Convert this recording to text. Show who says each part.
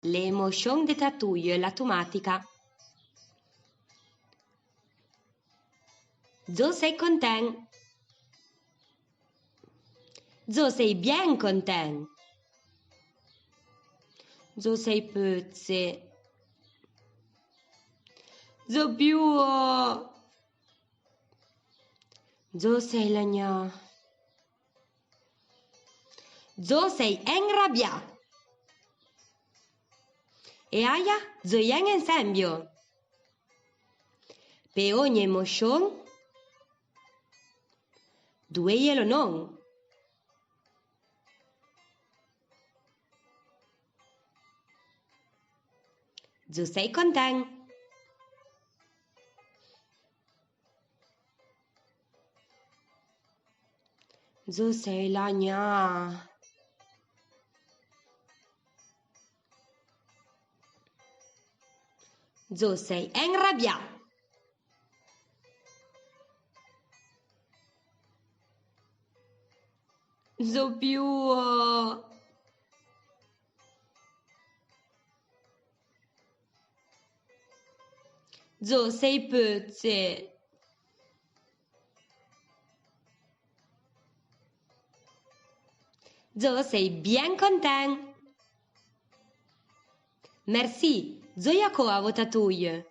Speaker 1: L'emotion de tatuio e l'automatica. Zo sei content. Zo sei bien content. Zo sei pezze. Zo piuo. Zo sei lagnà. Zo sei enrabià. E aia, zo ien ensembio. Per ogni emotion, dueielo non. Zo sei content. Zo sei lagnà. Zo sei enrabià. Zo piuo. Zo sei pezze. Zo sei bien content. Merci, zo jako a votatuie.